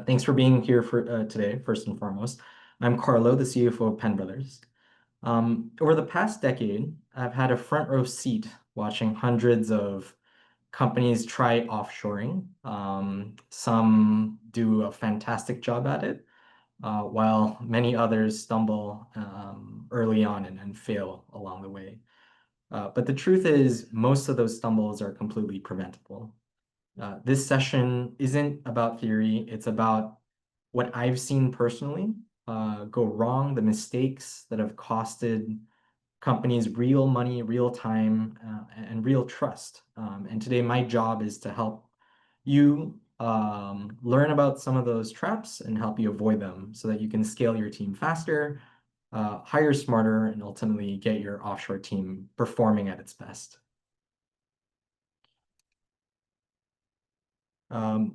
Thanks for being here for today, first and foremost. I'm Carlo, the CFO of Penn Brothers. Over the past decade, I've had a front row seat watching hundreds of companies try offshoring. Some do a fantastic job at it, while many others stumble early on and fail along the way. But the truth is, most of those stumbles are completely preventable. This session isn't about theory, it's about what I've seen personally go wrong, the mistakes that have costed companies real money, real time, and real trust. And today, my job is to help you learn about some of those traps and help you avoid them so that you can scale your team faster, hire smarter, and ultimately get your offshore team performing at its best.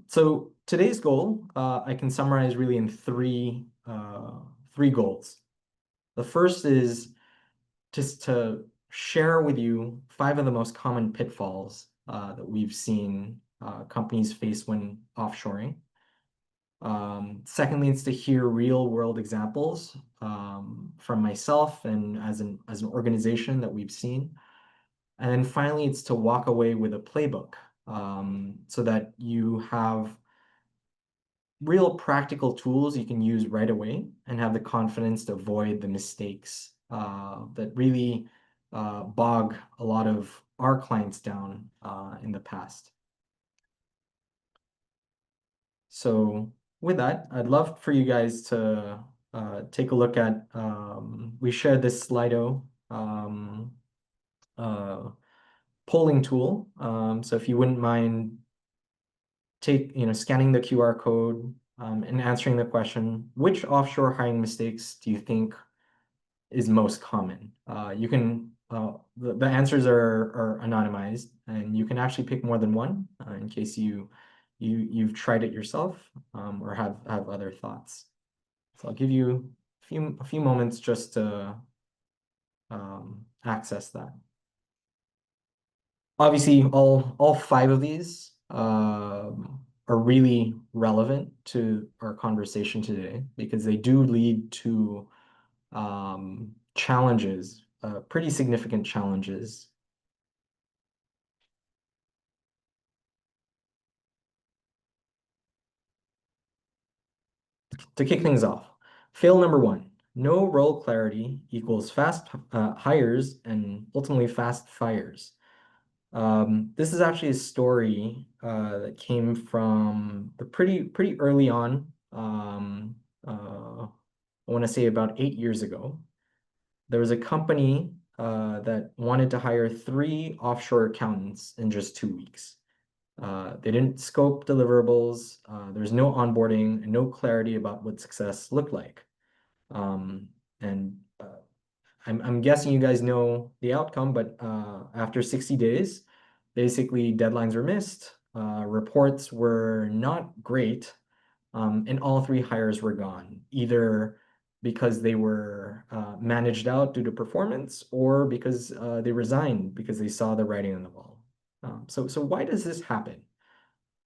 So today's goal, I can summarize really in three goals. The first is just to share with you 5 of the most common pitfalls that we've seen companies face when offshoring. Secondly, it's to hear real world examples from myself and as an organization that we've seen. And then finally, it's to walk away with a playbook so that you have real practical tools you can use right away and have the confidence to avoid the mistakes that really bog a lot of our clients down in the past. So with that, I'd love for you guys to take a look at, we shared this Slido polling tool. So if you wouldn't mind scanning the QR code and answering the question, which offshore hiring mistakes do you think is most common? You can, the answers are anonymized, and you can actually pick more than one in case you've tried it yourself or have other thoughts. So I'll give you a few moments just to access that. Obviously, all 5 of these are really relevant to our conversation today because they do lead to challenges, pretty significant challenges. To kick things off, fail number 1, no role clarity equals fast hires and ultimately fast fires. This is actually a story that came from the pretty early on. I want to say about 8 years ago. There was a company that wanted to hire 3 offshore accountants in just 2 weeks. They didn't scope deliverables. There's no onboarding and no clarity about what success looked like. And I'm guessing you guys know the outcome, but after 60 days, basically deadlines were missed, reports were not great, and all 3 hires were gone, either because they were managed out due to performance or because they resigned because they saw the writing on the wall. So why does this happen?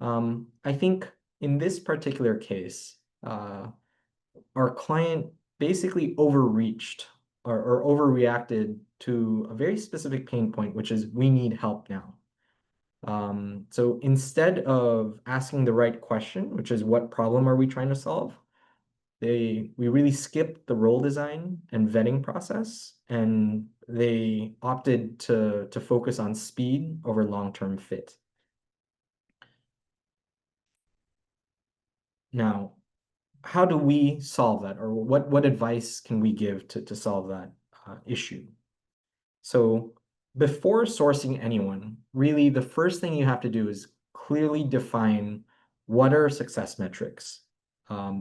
I think in this particular case, our client basically overreached or overreacted to a very specific pain point, which is we need help now. So instead of asking the right question, which is what problem are we trying to solve, we really skipped the role design and vetting process, and they opted to focus on speed over long-term fit. Now, how do we solve that, or what advice can we give to solve that issue? So before sourcing anyone, really the first thing you have to do is clearly define what are success metrics.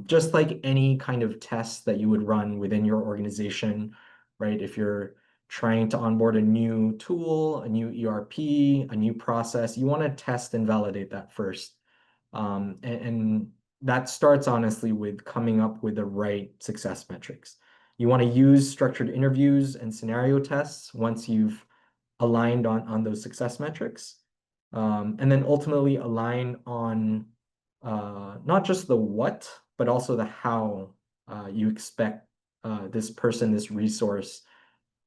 Just like any kind of test that you would run within your organization, right? If you're trying to onboard a new tool, a new ERP, a new process, you want to test and validate that first. And that starts honestly with coming up with the right success metrics. You want to use structured interviews and scenario tests once you've aligned on those success metrics. And then ultimately align on not just the what, but also the how you expect this person, this resource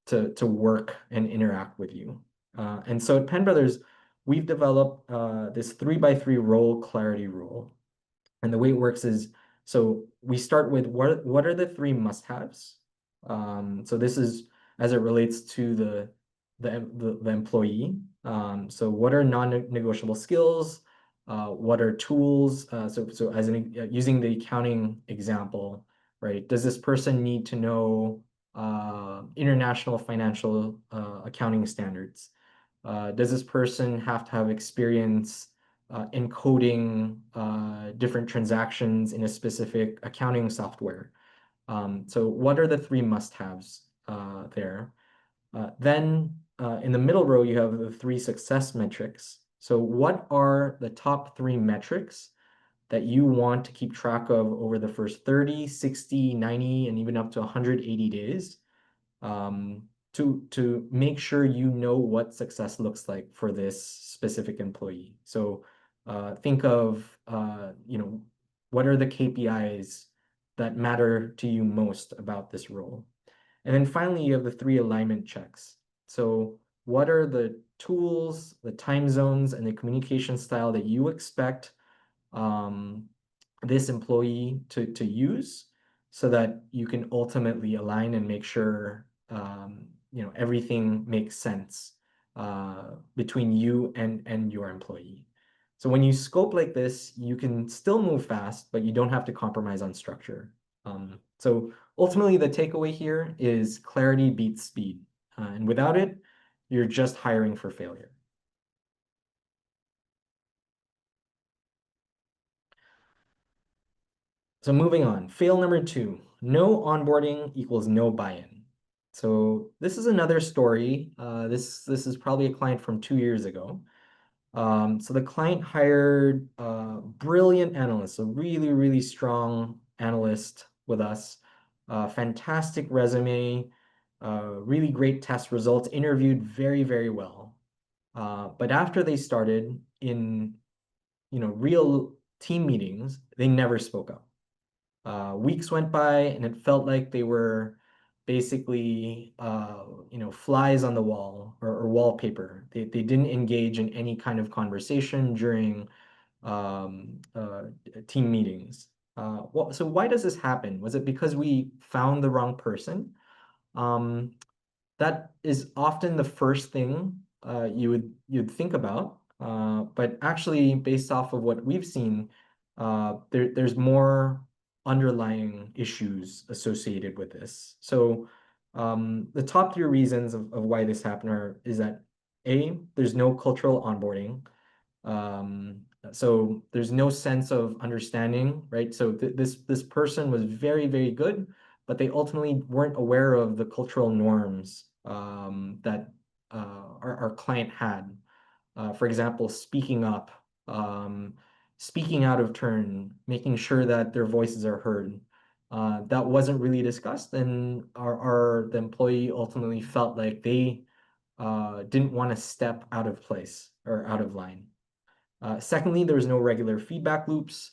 to work and interact with you. And so at Penn Brothers, we've developed this 3x3 role clarity rule. And the way it works is, so we start with what are the three must-haves? So this is as it relates to the employee. So what are non-negotiable skills? What are tools? So as using the accounting example, right? Does this person need to know international financial accounting standards? Does this person have to have experience encoding different transactions in a specific accounting software? So what are the three must-haves there? Then in the middle row, you have the three success metrics. So what are the top three metrics that you want to keep track of over the first 30, 60, 90, and even up to 180 days um, to make sure you know what success looks like for this specific employee. So think of, what are the KPIs that matter to you most about this role? And then finally, you have the three alignment checks. So what are the tools, the time zones, and the communication style that you expect um, this employee to use so that you can ultimately align and make sure everything makes sense between you and your employee. So when you scope like this, you can still move fast, but you don't have to compromise on structure. So ultimately, the takeaway here is clarity beats speed. And without it, you're just hiring for failure. So moving on, fail number 2, no onboarding equals no buy-in. So this is another story. This is probably a client from 2 years ago. So the client hired a brilliant analyst, a really, really strong analyst with us, fantastic resume, really great test results, interviewed very, very well. But after they started in, real team meetings, they never spoke up. Weeks went by and it felt like they were basically, flies on the wall or wallpaper. They didn't engage in any kind of conversation during um, uh, team meetings. So why does this happen? Was it because we found the wrong person? Um, that is often the first thing you'd think about. But actually, based off of what we've seen, there's more underlying issues associated with this. So the top three reasons of why this happened is that A, there's no cultural onboarding. So there's no sense of understanding, right? So this person was very, very good, but they ultimately weren't aware of the cultural norms that our client had. For example, speaking up, speaking out of turn, making sure that their voices are heard. That wasn't really discussed, and the employee ultimately felt like they didn't want to step out of place or out of line. Secondly, there was no regular feedback loops.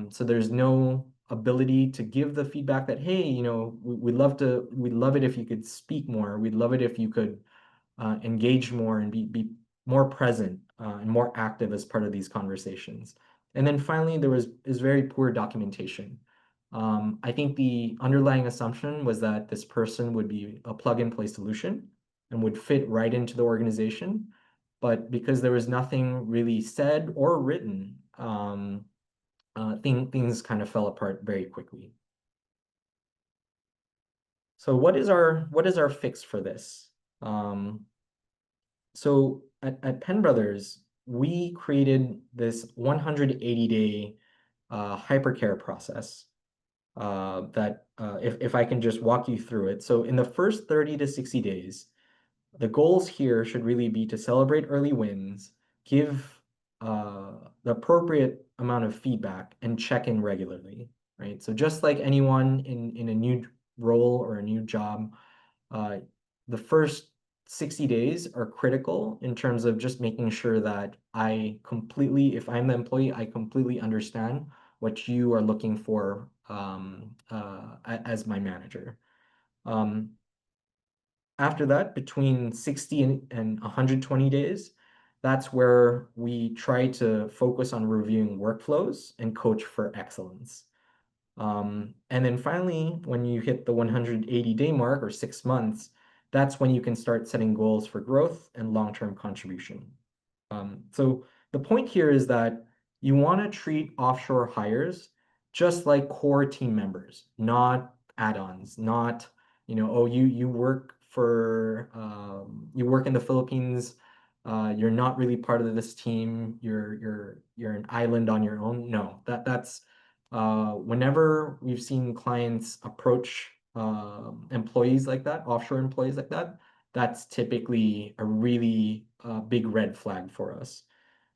So there's no ability to give the feedback that, hey, we'd love it if you could speak more. We'd love it if you could engage more and be more present and more active as part of these conversations. And then finally, is very poor documentation. I think the underlying assumption was that this person would be a plug-and-play solution and would fit right into the organization. But because there was nothing really said or written, things kind of fell apart very quickly. So what is our fix for this? So at Penn Brothers, we created this 180-day hypercare process that if I can just walk you through it. So in the first 30 to 60 days, the goals here should really be to celebrate early wins, give the appropriate amount of feedback, and check in regularly, right? So just like anyone in a new role or a new job, uh, the first 60 days are critical in terms of just making sure that if I'm the employee, I completely understand what you are looking for as my manager. Um, After that, between 60 and 120 days, that's where we try to focus on reviewing workflows and coach for excellence. And then finally, when you hit the 180-day mark or 6 months, that's when you can start setting goals for growth and long-term contribution. So the point here is that you want to treat offshore hires just like core team members, not add-ons, not, oh, you work you work in the Philippines, you're not really part of this team, you're an island on your own. No, that's whenever we've seen clients approach employees like that, offshore employees like that, that's typically a really big red flag for us.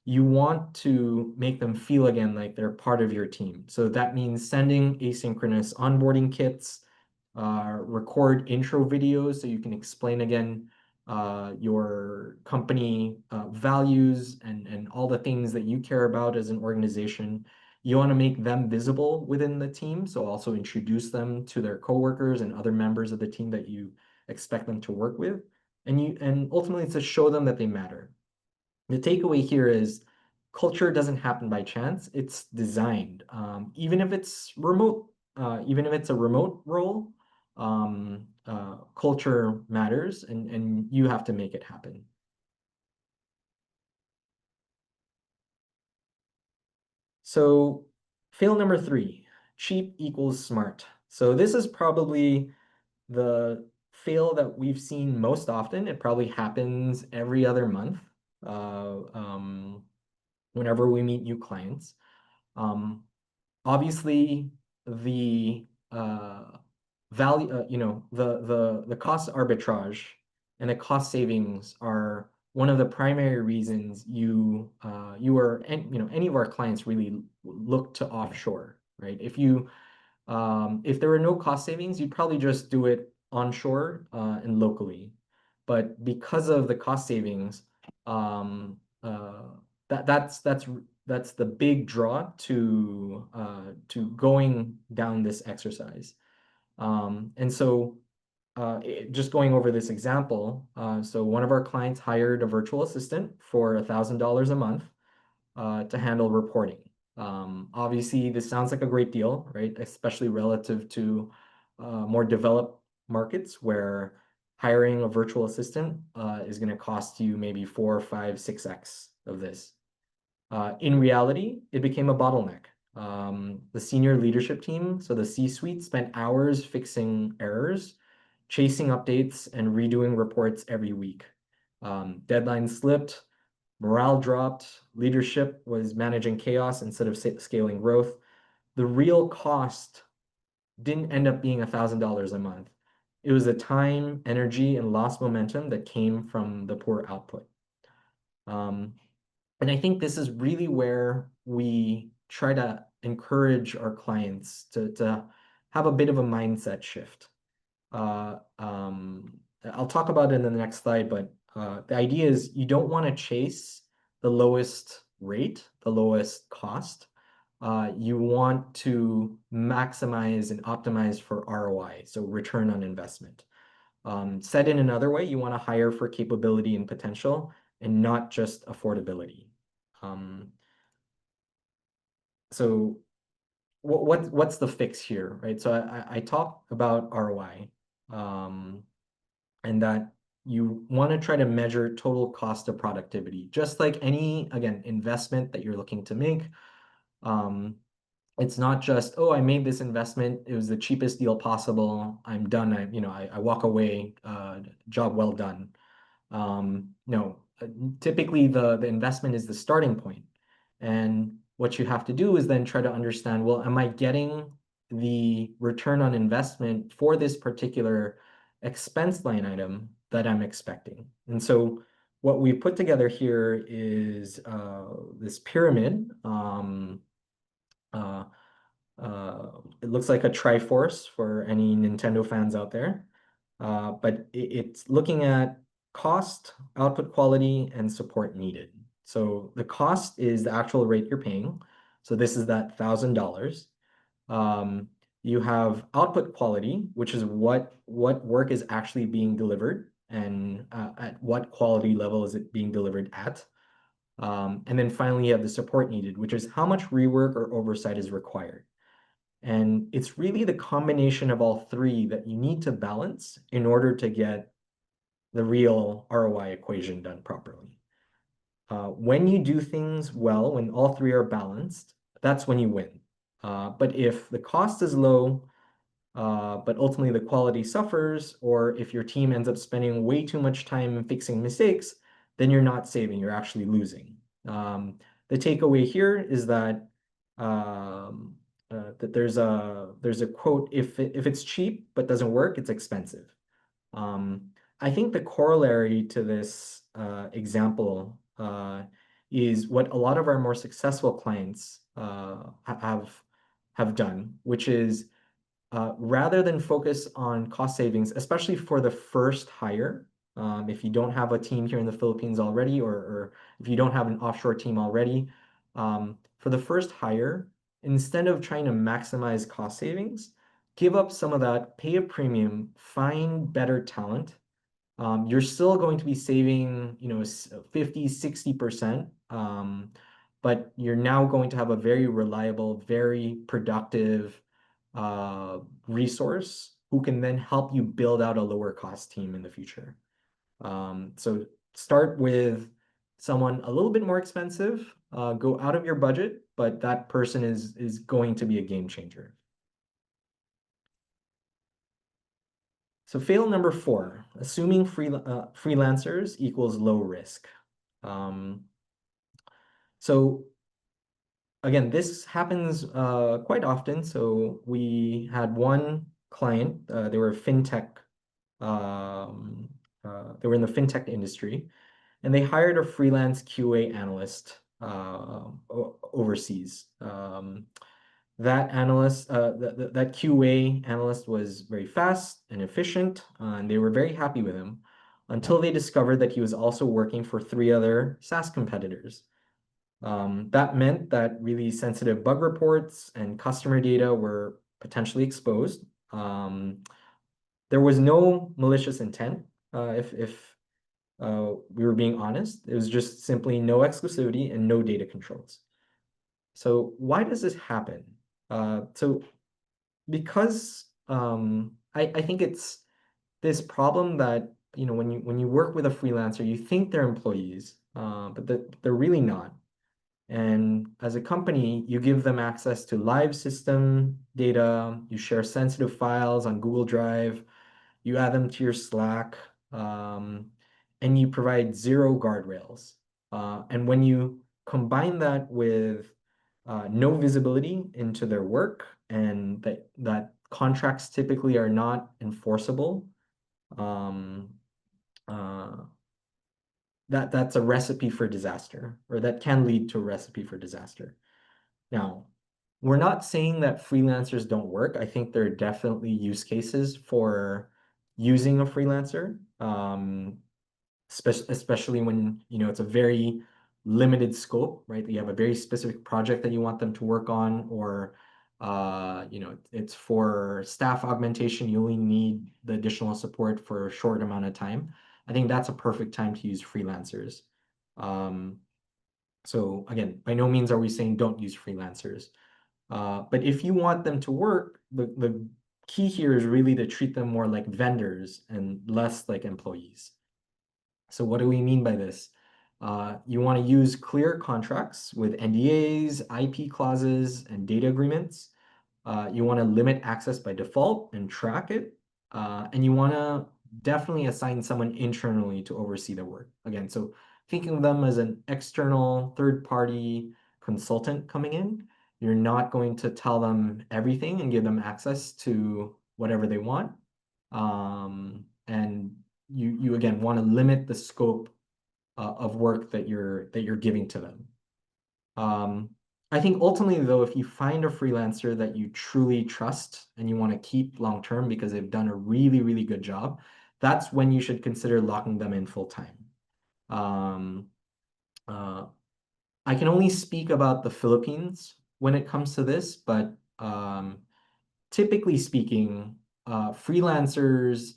You want to make them feel again like they're part of your team. So that means sending asynchronous onboarding kits, record intro videos so you can explain again your company values and all the things that you care about as an organization. You want to make them visible within the team, so also introduce them to their coworkers and other members of the team that you expect them to work with. And ultimately to show them that they matter. The takeaway here is culture doesn't happen by chance, it's designed. Even if it's remote, even if it's a remote role, culture matters and you have to make it happen. So fail number 3, cheap equals smart. So this is probably the fail that we've seen most often. It probably happens every other month whenever we meet new clients. Um, Obviously, the value, the cost arbitrage and the cost savings are one of the primary reasons any of our clients really look to offshore, right? If there were no cost savings, you'd probably just do it onshore and locally. But because of the cost savings, um, that's the big draw to going down this exercise. And so just going over this example, so one of our clients hired a virtual assistant for $1,000 a month to handle reporting. Obviously, this sounds like a great deal, right? Especially relative to more developed markets where hiring a virtual assistant is going to cost you maybe 4, 5, 6x of this. In reality, it became a bottleneck. The senior leadership team, so the C-suite, spent hours fixing errors, chasing updates, and redoing reports every week. Deadlines slipped, morale dropped, leadership was managing chaos instead of scaling growth. The real cost didn't end up being $1,000 a month. It was the time, energy, and lost momentum that came from the poor output. And I think this is really where we try to encourage our clients to have a bit of a mindset shift. I'll talk about it in the next slide, but the idea is you don't want to chase the lowest rate, the lowest cost. You want to maximize and optimize for ROI, so return on investment. Said in another way, you want to hire for capability and potential and not just affordability. So what's the fix here, right? So I talk about ROI, and that you want to try to measure total cost of productivity, just like any, again, investment that you're looking to make. It's not just, oh, I made this investment, it was the cheapest deal possible, I'm done, I walk away, job well done. No, typically the investment is the starting point. And what you have to do is then try to understand, well, am I getting the return on investment for this particular expense line item that I'm expecting? And so what we put together here is this pyramid. Uh, it looks like a Triforce for any Nintendo fans out there. But it's looking at cost, output quality, and support needed. So the cost is the actual rate you're paying. So this is that $1,000. Um, you have output quality, which is what work is actually being delivered and at what quality level is it being delivered at. And then finally, you have the support needed, which is how much rework or oversight is required. And it's really the combination of all three that you need to balance in order to get the real ROI equation done properly. When you do things well, when all three are balanced, that's when you win. But if the cost is low, but ultimately the quality suffers, or if your team ends up spending way too much time fixing mistakes, then you're not saving, you're actually losing. The takeaway here is that there's a quote, if it's cheap but doesn't work, it's expensive. I think the corollary to this example is what a lot of our more successful clients have done, which is rather than focus on cost savings, especially for the first hire, if you don't have a team here in the Philippines already, or if you don't have an offshore team already, for the first hire, instead of trying to maximize cost savings, give up some of that, pay a premium, find better talent. You're still going to be saving, 50, 60%, but you're now going to have a very reliable, very productive resource who can then help you build out a lower cost team in the future. So start with someone a little bit more expensive, go out of your budget, but that person is going to be a game changer. So fail number 4, assuming freelancers equals low risk. Um, so again, this happens quite often. So we had one client, they were fintech, they were in the fintech industry, and they hired a freelance QA analyst overseas. That QA analyst was very fast and efficient, and they were very happy with him until they discovered that he was also working for 3 other SaaS competitors. That meant that really sensitive bug reports and customer data were potentially exposed. There was no malicious intent, if we were being honest. It was just simply no exclusivity and no data controls. So why does this happen? So because I think it's this problem that when you work with a freelancer, you think they're employees, but they're really not. And as a company, you give them access to live system data, you share sensitive files on Google Drive, you add them to your Slack, and you provide zero guardrails. And when you combine that with no visibility into their work and that contracts typically are not enforceable, um, uh, that's a recipe for disaster, or that can lead to a recipe for disaster. Now, we're not saying that freelancers don't work. I think there are definitely use cases for using a freelancer, especially when it's a very limited scope, right? You have a very specific project that you want them to work on, or it's for staff augmentation. You only need the additional support for a short amount of time. I think that's a perfect time to use freelancers. So again, by no means are we saying don't use freelancers. But if you want them to work, the key here is really to treat them more like vendors and less like employees. So what do we mean by this? You want to use clear contracts with NDAs, IP clauses, and data agreements. You want to limit access by default and track it. And you want to definitely assign someone internally to oversee the work. Again, so thinking of them as an external third-party consultant coming in. You're not going to tell them everything and give them access to whatever they want. And you again want to limit the scope of work that you're giving to them. I think ultimately, though, if you find a freelancer that you truly trust and you want to keep long term because they've done a really, really good job, that's when you should consider locking them in full time. Um, uh, I can only speak about the Philippines when it comes to this, but typically speaking, freelancers,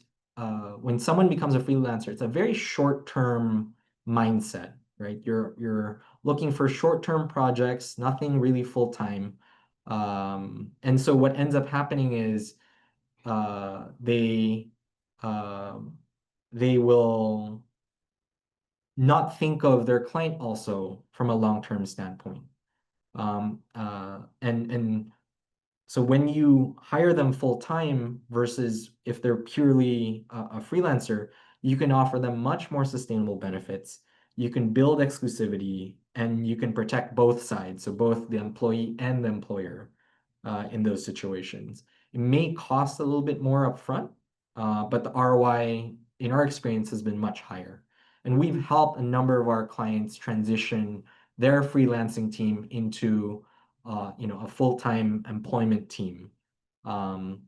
when someone becomes a freelancer, it's a very short-term mindset, right? You're looking for short-term projects, nothing really full-time. And so what ends up happening is uh, they um, they will not think of their client also from a long-term standpoint. And so when you hire them full time versus if they're purely a freelancer, you can offer them much more sustainable benefits. You can build exclusivity and you can protect both sides, so both the employee and the employer in those situations. It may cost a little bit more upfront, but the ROI in our experience has been much higher. And we've helped a number of our clients transition their freelancing team into a full-time employment team. Um,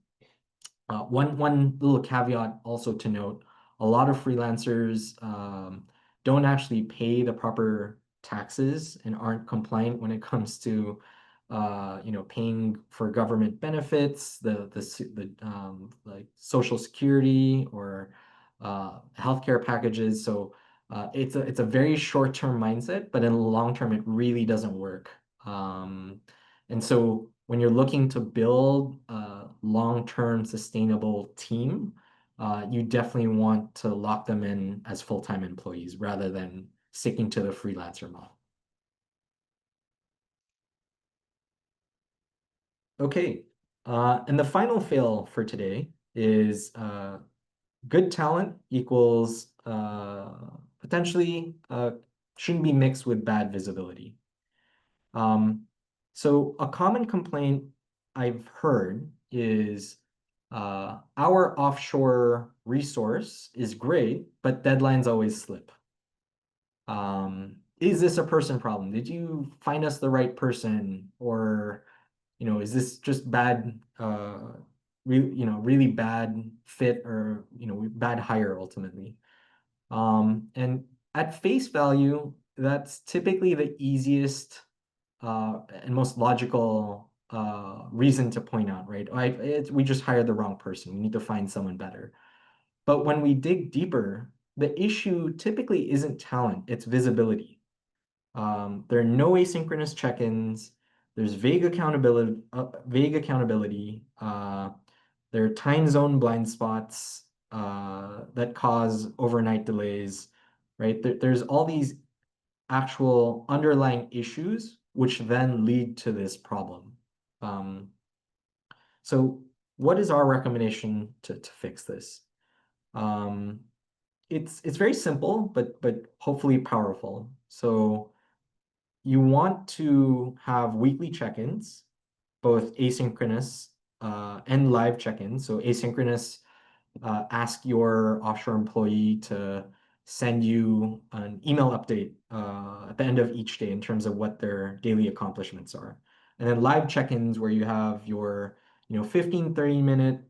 one little caveat also to note, a lot of freelancers don't actually pay the proper taxes and aren't compliant when it comes to paying for government benefits, like Social Security or healthcare packages. So it's a very short-term mindset, but in the long term, it really doesn't work. And so when you're looking to build a long-term sustainable team, you definitely want to lock them in as full-time employees rather than sticking to the freelancer model. Okay. And the final fail for today is good talent equals potentially shouldn't be mixed with bad visibility. Um, so a common complaint I've heard is our offshore resource is great, but deadlines always slip. Is this a person problem? Did you find us the right person? Or, is this just bad, really bad fit or, bad hire ultimately? And at face value, that's typically the easiest and most logical reason to point out, right? We just hired the wrong person. We need to find someone better. But when we dig deeper, the issue typically isn't talent, it's visibility. There are no asynchronous check-ins. There's vague accountability. There are time zone blind spots that cause overnight delays, right? There's all these actual underlying issues, which then lead to this problem. Um, so what is our recommendation to fix this? Um, it's very simple, but hopefully powerful. So you want to have weekly check-ins, both asynchronous and live check-ins. So asynchronous, ask your offshore employee to send you an email update at the end of each day in terms of what their daily accomplishments are. And then live check-ins where you have your 15, 30-minute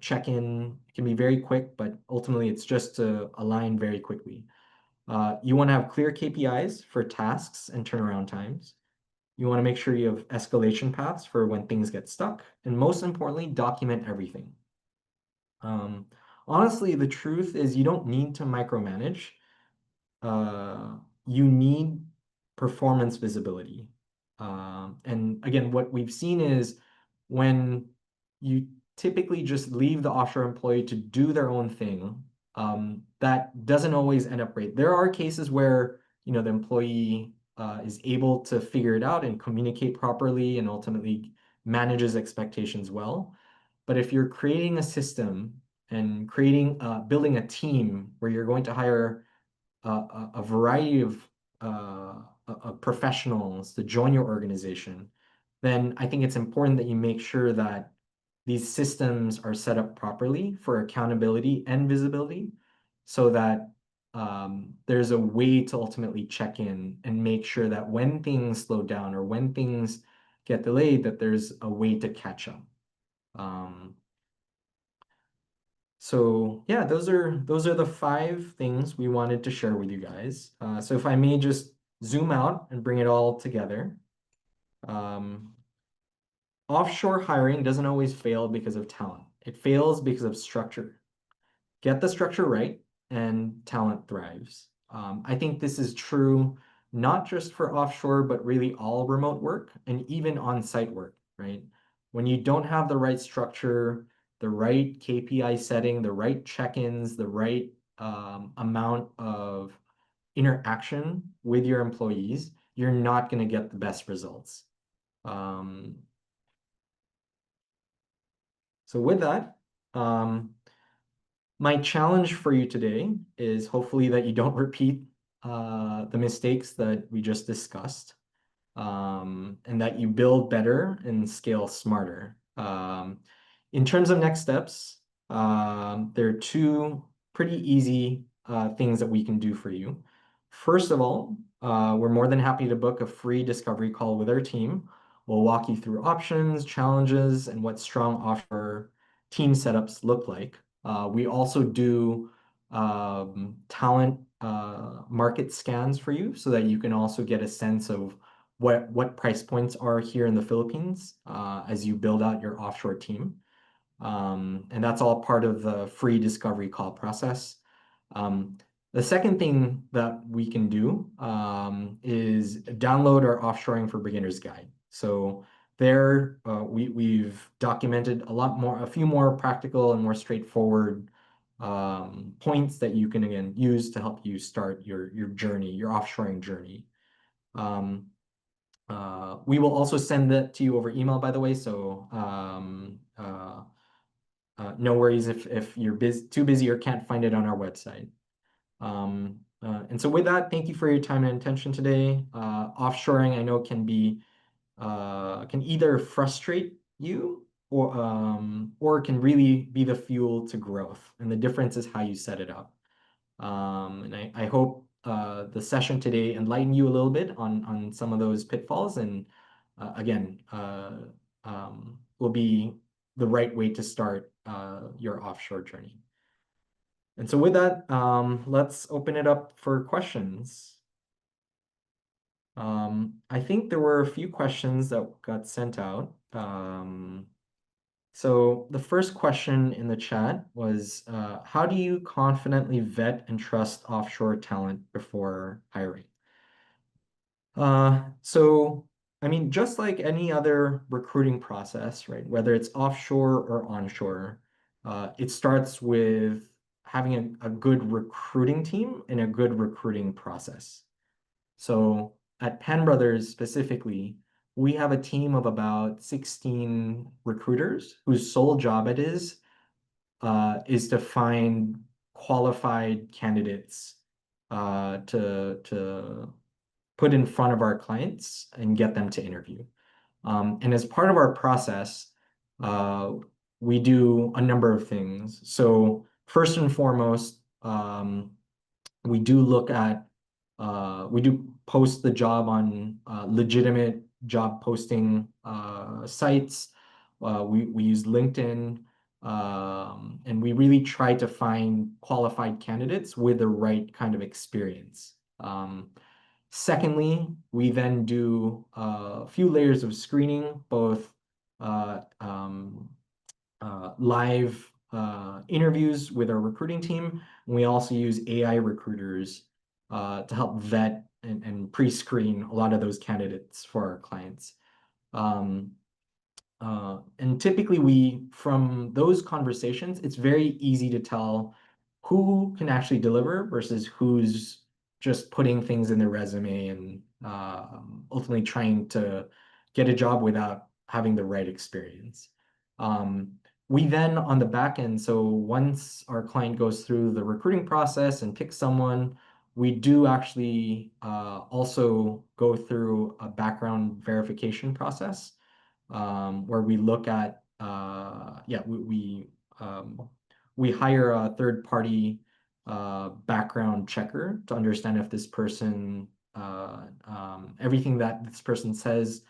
check-in. It can be very quick, but ultimately it's just to align very quickly. You want to have clear KPIs for tasks and turnaround times. You want to make sure you have escalation paths for when things get stuck. And most importantly, document everything. Um, Honestly, the truth is you don't need to micromanage. You need performance visibility. And again, what we've seen is when you typically just leave the offshore employee to do their own thing, that doesn't always end up great. There are cases where, the employee is able to figure it out and communicate properly and ultimately manages expectations well. But if you're creating a system and building a team where you're going to hire a variety of professionals to join your organization, then I think it's important that you make sure that these systems are set up properly for accountability and visibility so that there's a way to ultimately check in and make sure that when things slow down or when things get delayed, that there's a way to catch up. Um, So yeah, those are the five things we wanted to share with you guys. So if I may just zoom out and bring it all together. Um, Offshore hiring doesn't always fail because of talent. It fails because of structure. Get the structure right, and talent thrives. I think this is true not just for offshore, but really all remote work and even on-site work, right? When you don't have the right structure, the right KPI setting, the right check-ins, the right amount of interaction with your employees, you're not going to get the best results. Um, so with that, my challenge for you today is hopefully that you don't repeat the mistakes that we just discussed, and that you build better and scale smarter. In terms of next steps, there are two pretty easy things that we can do for you. First of all, we're more than happy to book a free discovery call with our team. We'll walk you through options, challenges, and what strong offshore team setups look like. We also do talent market scans for you so that you can also get a sense of what price points are here in the Philippines as you build out your offshore team. And that's all part of the free discovery call process. Um, the second thing that we can do is download our Offshoring for Beginners guide. So there, we've documented a few more practical and more straightforward points that you can, again, use to help you start your journey, your offshoring journey. Um, we will also send that to you over email, by the way, so no worries if you're too busy or can't find it on our website. And so with that, thank you for your time and attention today. Offshoring, I know can either frustrate you or can really be the fuel to growth. And the difference is how you set it up. And I hope the session today enlightened you a little bit on some of those pitfalls, and again, will be the right way to start your offshore journey. And so with that, let's open it up for questions. I think there were a few questions that got sent out. So the first question in the chat was, how do you confidently vet and trust offshore talent before hiring? So, I mean, just like any other recruiting process, right? Whether it's offshore or onshore, it starts with having a good recruiting team and a good recruiting process. So at Penn Brothers specifically, we have a team of about 16 recruiters whose sole job it is to find qualified candidates to put in front of our clients and get them to interview. And as part of our process, uh, we do a number of things. So first and foremost, we do look at we do post the job on legitimate job posting sites. We use LinkedIn, and we really try to find qualified candidates with the right kind of experience. Secondly, we then do a few layers of screening, both uh, um, live interviews with our recruiting team. And we also use AI recruiters to help vet and pre-screen a lot of those candidates for our clients. And typically from those conversations, it's very easy to tell who can actually deliver versus who's just putting things in their resume and ultimately trying to get a job without having the right experience. We then on the back end, so once our client goes through the recruiting process and picks someone, we do actually also go through a background verification process where we look at we hire a third party background checker to understand if this person everything that this person says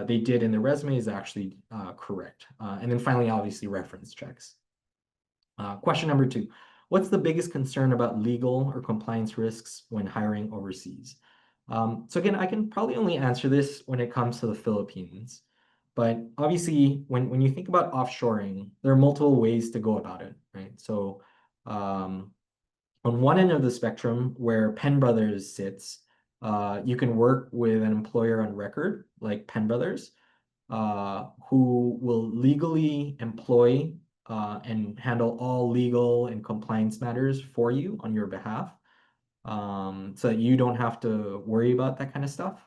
they did in their resume is actually correct. And then finally, obviously, reference checks. Question number two, what's the biggest concern about legal or compliance risks when hiring overseas? So again, I can probably only answer this when it comes to the Philippines. But obviously, when you think about offshoring, there are multiple ways to go about it, right? So um, on one end of the spectrum, where Penn Brothers sits, you can work with an employer on record, like Penn Brothers, who will legally employ and handle all legal and compliance matters for you on your behalf, so that you don't have to worry about that kind of stuff.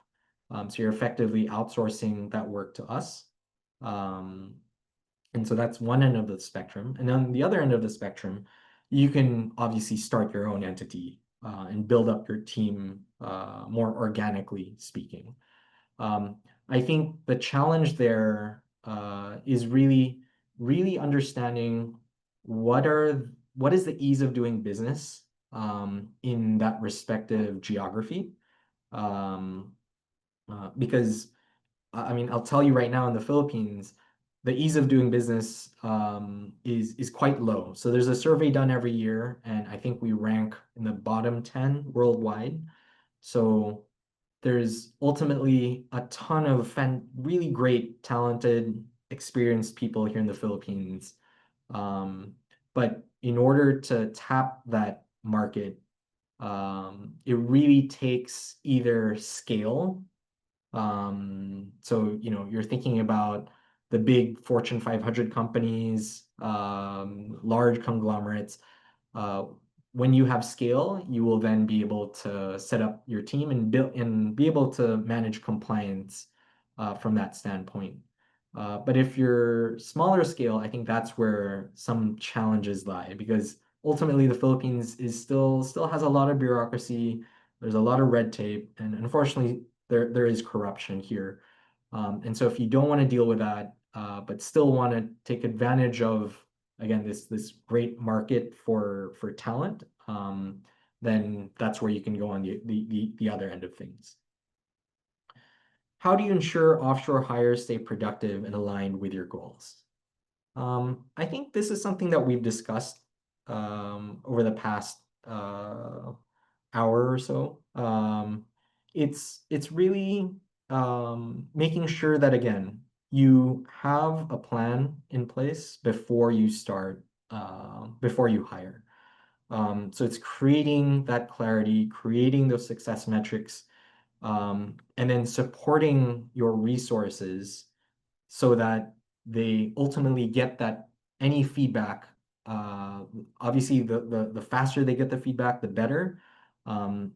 So you're effectively outsourcing that work to us. Um, and so that's one end of the spectrum. And on the other end of the spectrum, you can obviously start your own entity and build up your team more organically speaking. Um, I think the challenge there is really understanding what is the ease of doing business in that respective geography. Um, because I mean, I'll tell you right now in the Philippines, the ease of doing business is quite low. So there's a survey done every year, and I think we rank in the bottom 10 worldwide. So there's ultimately a ton of really great, talented, experienced people here in the Philippines. Um, but in order to tap that market, it really takes either scale. So, you're thinking about the big Fortune 500 companies, large conglomerates. Uh, when you have scale, you will then be able to set up your team and build and be able to manage compliance from that standpoint. But if you're smaller scale, I think that's where some challenges lie because ultimately the Philippines is still has a lot of bureaucracy. There's a lot of red tape, and unfortunately, there is corruption here. And so if you don't want to deal with that, but still want to take advantage of again this great market for talent, then that's where you can go on the other end of things. How do you ensure offshore hires stay productive and aligned with your goals? I think this is something that we've discussed over the past hour or so. It's really making sure that again you have a plan in place before you hire. So it's creating that clarity, creating those success metrics, and then supporting your resources so that they ultimately get that any feedback. Uh, Obviously, the faster they get the feedback, the better,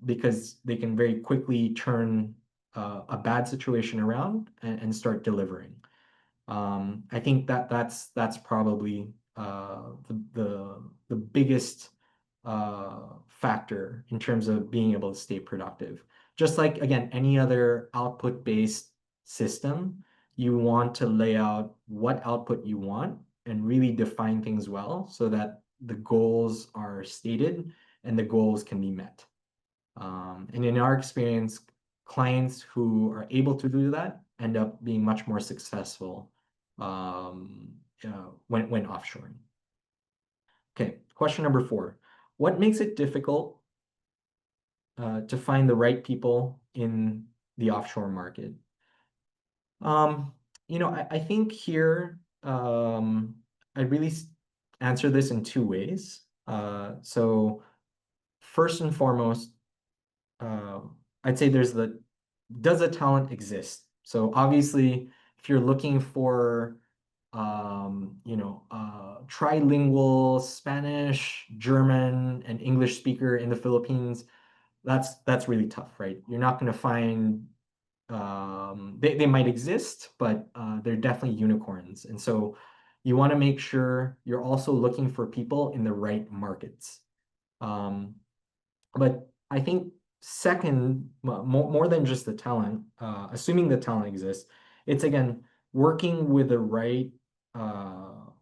because they can very quickly turn a bad situation around and start delivering. I think that's probably the biggest factor in terms of being able to stay productive. Just like again, any other output-based system, you want to lay out what output you want and really define things well so that the goals are stated and the goals can be met. And in our experience, clients who are able to do that end up being much more successful when offshoring. Okay, question number four. What makes it difficult to find the right people in the offshore market? Um, I think here I really answer this in two ways. So first and foremost, uh, I'd say does the talent exist? So obviously, if you're looking for, trilingual Spanish, German, and English speaker in the Philippines, that's really tough, right? You're not going to find, they might exist, but they're definitely unicorns. And so you want to make sure you're also looking for people in the right markets. Um, but I think second, more than just the talent, assuming the talent exists, it's again working with the right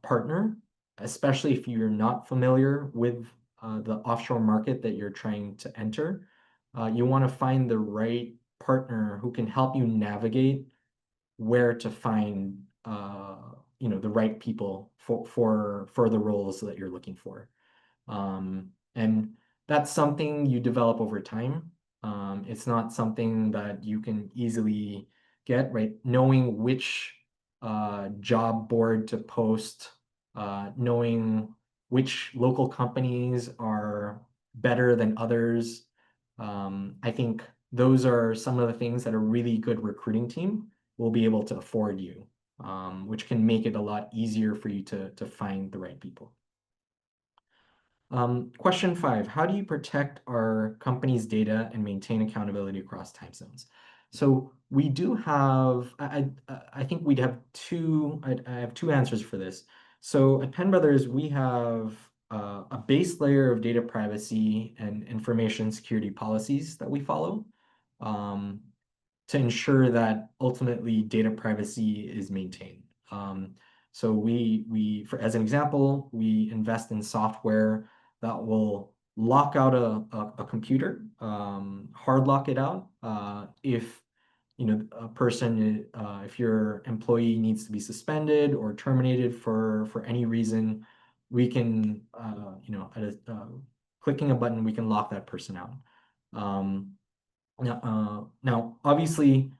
partner, especially if you're not familiar with the offshore market that you're trying to enter. You want to find the right partner who can help you navigate where to find the right people for the roles that you're looking for. And that's something you develop over time. It's not something that you can easily get, right? Knowing which job board to post, knowing which local companies are better than others. I think those are some of the things that a really good recruiting team will be able to afford you, which can make it a lot easier for you to find the right people. Question 5, how do you protect our company's data and maintain accountability across time zones? So we do have, I think we'd have I have two answers for this. So at Penn Brothers, we have a base layer of data privacy and information security policies that we follow um, to ensure that ultimately data privacy is maintained. So as an example, we invest in software that will lock out a computer, hard lock it out. If a person, if your employee needs to be suspended or terminated for any reason, we can, clicking a button, we can lock that person out. Now, obviously,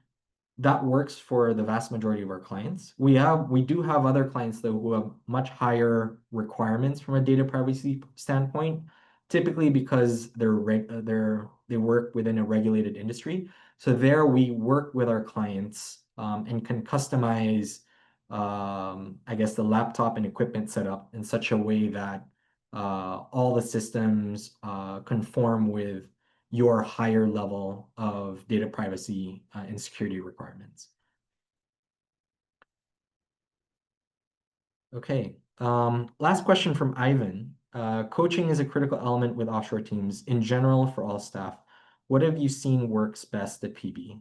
that works for the vast majority of our clients. We do have other clients though who have much higher requirements from a data privacy standpoint, typically because they work within a regulated industry. So there we work with our clients and can customize, I guess, the laptop and equipment setup in such a way that all the systems conform with your higher level of data privacy and security requirements. Okay. Last question from Ivan. Coaching is a critical element with offshore teams in general for all staff. What have you seen works best at PB?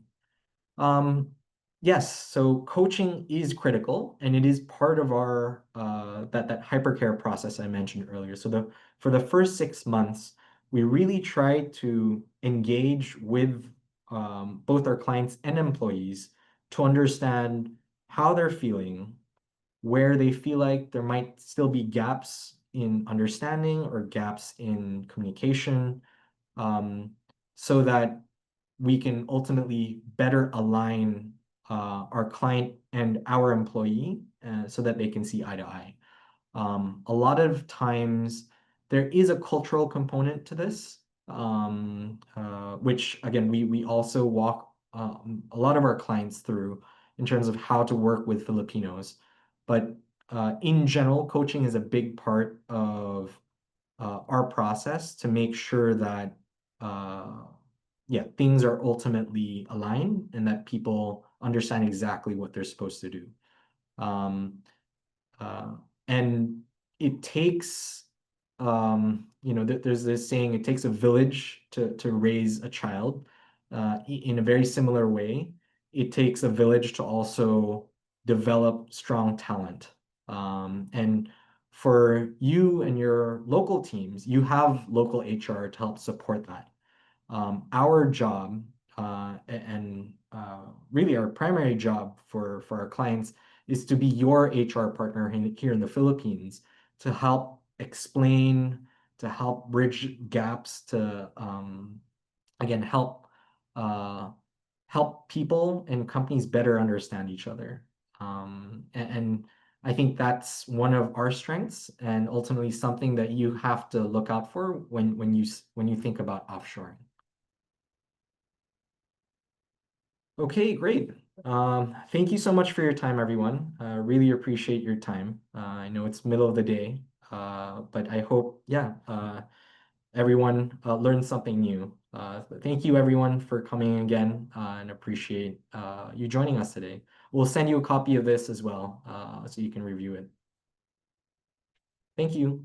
Yes, so coaching is critical and it is part of our that hypercare process I mentioned earlier. So for the first 6 months, we really try to engage with both our clients and employees to understand how they're feeling, where they feel like there might still be gaps in understanding or gaps in communication, um, so that we can ultimately better align our client and our employee so that they can see eye to eye. A lot of times there is a cultural component to this, which again, we also walk a lot of our clients through in terms of how to work with Filipinos. But in general, coaching is a big part of our process to make sure that yeah, things are ultimately aligned and that people understand exactly what they're supposed to do. Um, uh, and it takes, there's this saying, it takes a village to raise a child. In a very similar way, it takes a village to also develop strong talent. And for you and your local teams, you have local HR to help support that. Our job and really our primary job for our clients is to be your HR partner here in the Philippines to help explain, to help bridge gaps, to again uh, help people and companies better understand each other. And I think that's one of our strengths and ultimately something that you have to look out for when you think about offshoring. Okay, great. Thank you so much for your time, everyone. Really appreciate your time. I know it's middle of the day, but I hope, yeah, everyone learned something new. Thank you, everyone, for coming again, and appreciate you joining us today. We'll send you a copy of this as well, so you can review it. Thank you.